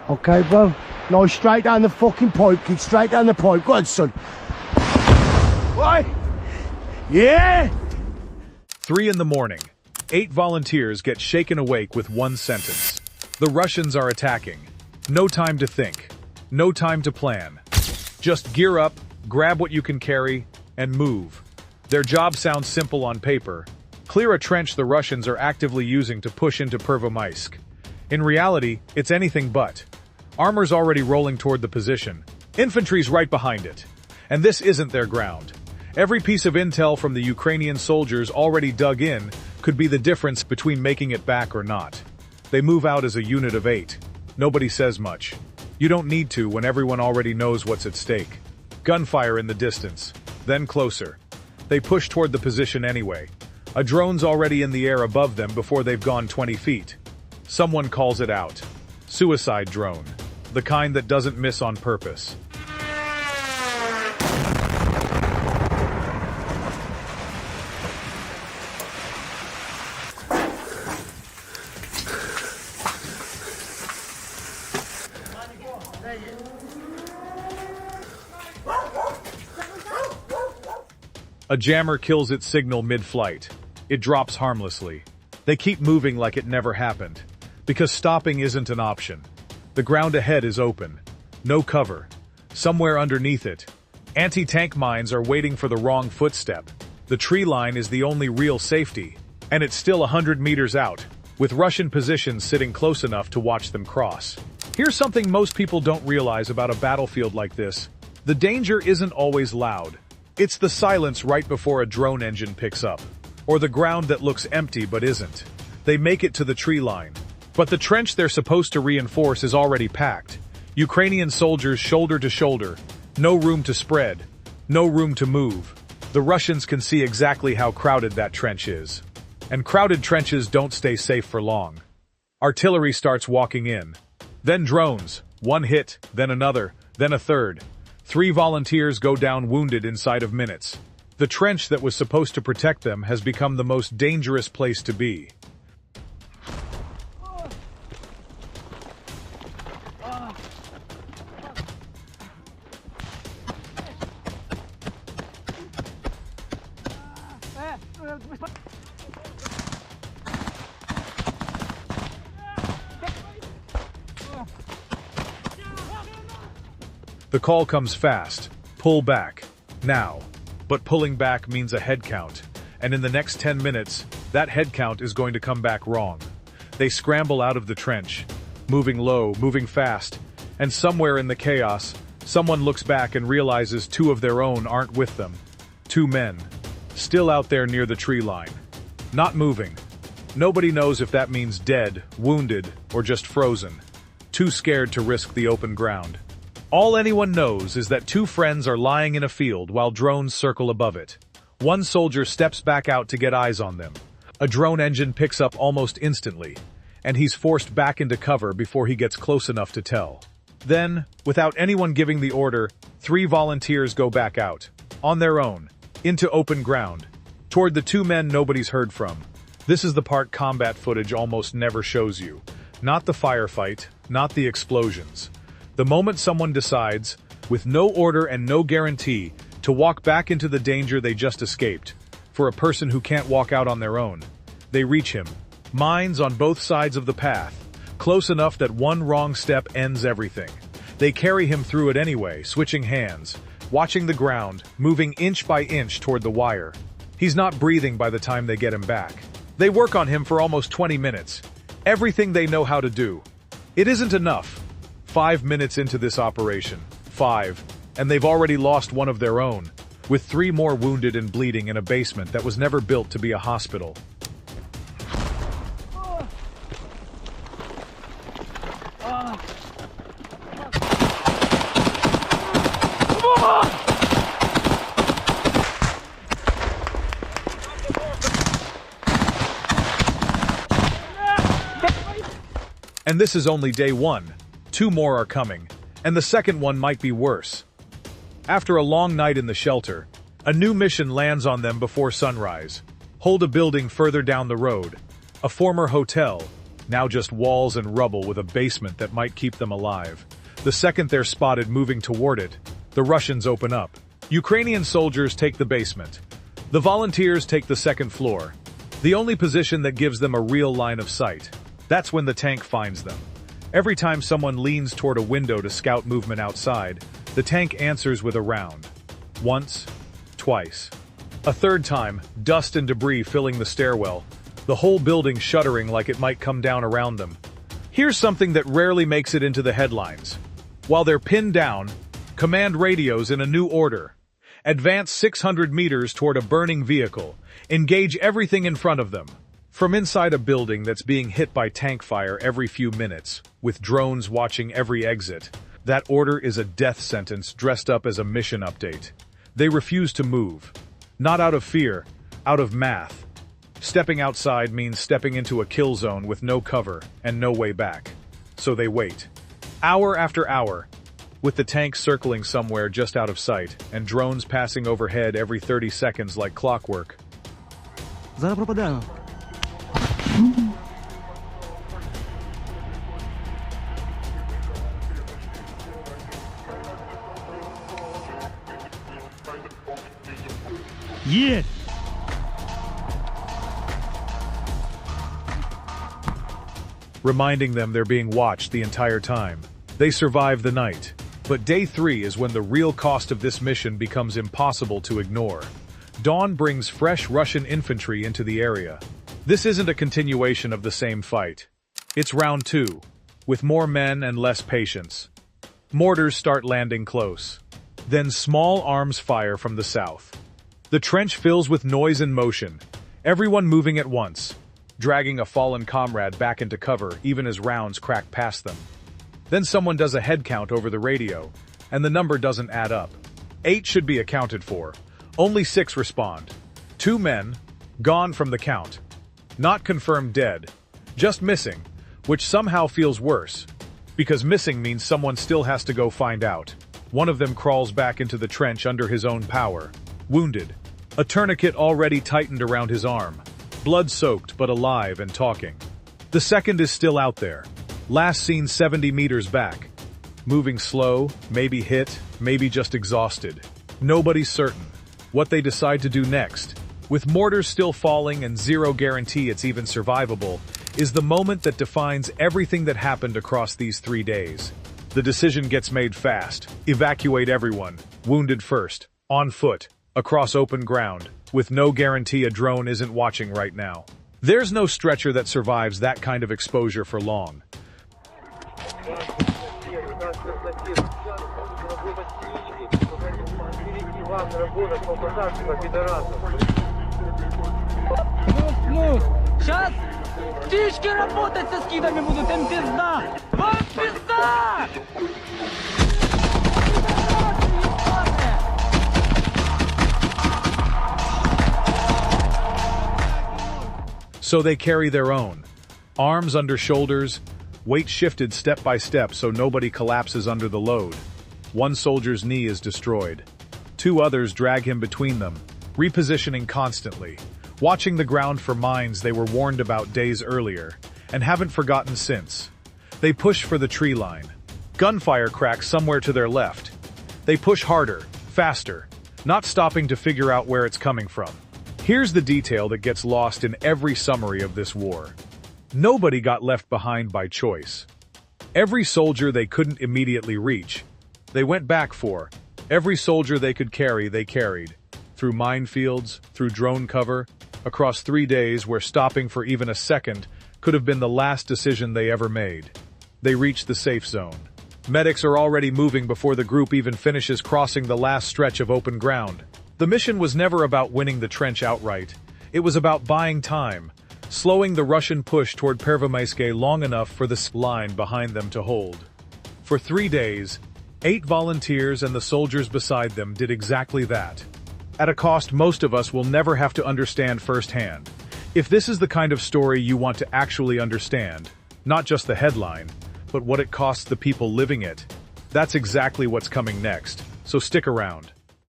Okay, bro. No, straight down the fucking pipe. Keep straight down the pipe. Go on, son. What? Yeah! 3 in the morning. 8 volunteers get shaken awake with one sentence. The Russians are attacking. No time to think. No time to plan. Just gear up, grab what you can carry, and move. Their job sounds simple on paper. Clear a trench the Russians are actively using to push into Pervomaisk. In reality, it's anything but. Armor's already rolling toward the position. Infantry's right behind it. And this isn't their ground. Every piece of intel from the Ukrainian soldiers already dug in could be the difference between making it back or not. They move out as a unit of 8. Nobody says much. You don't need to when everyone already knows what's at stake. Gunfire in the distance, then closer. They push toward the position anyway. A drone's already in the air above them before they've gone 20 feet. Someone calls it out. Suicide drone. The kind that doesn't miss on purpose. A jammer kills its signal mid-flight. It drops harmlessly. They keep moving like it never happened, because stopping isn't an option. The ground ahead is open. No cover. Somewhere underneath it, anti-tank mines are waiting for the wrong footstep. The tree line is the only real safety, and it's still 100 meters out, with Russian positions sitting close enough to watch them cross. Here's something most people don't realize about a battlefield like this. The danger isn't always loud. It's the silence right before a drone engine picks up, or the ground that looks empty but isn't. They make it to the tree line, but the trench they're supposed to reinforce is already packed. Ukrainian soldiers shoulder to shoulder, no room to spread, no room to move. The Russians can see exactly how crowded that trench is. And crowded trenches don't stay safe for long. Artillery starts walking in. Then drones, one hit, then another, then a third. 3 volunteers go down wounded inside of minutes. The trench that was supposed to protect them has become the most dangerous place to be. The call comes fast. Pull back. Now. But pulling back means a head count. And in the next 10 minutes, that head count is going to come back wrong. They scramble out of the trench. Moving low, moving fast. And somewhere in the chaos, someone looks back and realizes 2 of their own aren't with them. 2 men. Still out there near the tree line. Not moving. Nobody knows if that means dead, wounded, or just frozen. Too scared to risk the open ground. All anyone knows is that 2 friends are lying in a field while drones circle above it. One soldier steps back out to get eyes on them. A drone engine picks up almost instantly, and he's forced back into cover before he gets close enough to tell. Then, without anyone giving the order, 3 volunteers go back out, on their own, into open ground, toward the 2 men nobody's heard from. This is the part combat footage almost never shows you. Not the firefight, not the explosions. The moment someone decides, with no order and no guarantee, to walk back into the danger they just escaped, for a person who can't walk out on their own, they reach him. Mines on both sides of the path, close enough that one wrong step ends everything. They carry him through it anyway, switching hands, watching the ground, moving inch by inch toward the wire. He's not breathing by the time they get him back. They work on him for almost 20 minutes. Everything they know how to do. It isn't enough. 5 minutes into this operation. 5. And they've already lost one of their own, with 3 more wounded and bleeding in a basement that was never built to be a hospital. And this is only day 1. 2 more are coming, and the second one might be worse. After a long night in the shelter, a new mission lands on them before sunrise. Hold a building further down the road. A former hotel. now just walls and rubble with a basement that might keep them alive. The second they're spotted moving toward it, the Russians open up. Ukrainian soldiers take the basement. The volunteers take the second floor, the only position that gives them a real line of sight. That's when the tank finds them. Every time someone leans toward a window to scout movement outside, the tank answers with a round. Once, twice. A third time, dust and debris filling the stairwell, the whole building shuddering like it might come down around them. Here's something that rarely makes it into the headlines. While they're pinned down, command radios in a new order. Advance 600 meters toward a burning vehicle. Engage everything in front of them. From inside a building that's being hit by tank fire every few minutes, with drones watching every exit, that order is a death sentence dressed up as a mission update. They refuse to move. Not out of fear, out of math. Stepping outside means stepping into a kill zone with no cover and no way back. So they wait. Hour after hour, with the tank circling somewhere just out of sight and drones passing overhead every 30 seconds like clockwork. Зараз пропадемо. Є! Reminding them they're being watched the entire time. They survive the night. But day 3 is when the real cost of this mission becomes impossible to ignore. Dawn brings fresh Russian infantry into the area. This isn't a continuation of the same fight. It's round 2, with more men and less patience. Mortars start landing close. Then small arms fire from the south. The trench fills with noise and motion, everyone moving at once, dragging a fallen comrade back into cover even as rounds crack past them. Then someone does a head count over the radio, and the number doesn't add up. 8 should be accounted for. Only 6 respond. 2 men, gone from the count. Not confirmed dead, just missing, which somehow feels worse, because missing means someone still has to go find out. One of them crawls back into the trench under his own power, wounded. A tourniquet already tightened around his arm, blood-soaked but alive and talking. The second is still out there, last seen 70 meters back. Moving slow, maybe hit, maybe just exhausted. Nobody's certain. What they decide to do next, with mortars still falling and zero guarantee it's even survivable, is the moment that defines everything that happened across these 3 days. The decision gets made fast. Evacuate everyone, wounded first, on foot, across open ground, with no guarantee a drone isn't watching right now. There's no stretcher that survives that kind of exposure for long. Сейчас птички работать со скидами будут, им пизда! Вам пизда! So they carry their own. Arms under shoulders, weight shifted step by step so nobody collapses under the load. One soldier's knee is destroyed. 2 others drag him between them, repositioning constantly, watching the ground for mines they were warned about days earlier, and haven't forgotten since. They push for the tree line. Gunfire cracks somewhere to their left. They push harder, faster, not stopping to figure out where it's coming from. Here's the detail that gets lost in every summary of this war. Nobody got left behind by choice. Every soldier they couldn't immediately reach, they went back for. Every soldier they could carry, they carried. Through minefields, through drone cover, across 3 days where stopping for even a second could have been the last decision they ever made. They reached the safe zone. Medics are already moving before the group even finishes crossing the last stretch of open ground. The mission was never about winning the trench outright. It was about buying time, slowing the Russian push toward Pervomaiske long enough for the line behind them to hold. For 3 days, 8 volunteers and the soldiers beside them did exactly that. At a cost most of us will never have to understand firsthand. If this is the kind of story you want to actually understand, not just the headline, but what it costs the people living it, that's exactly what's coming next, so stick around.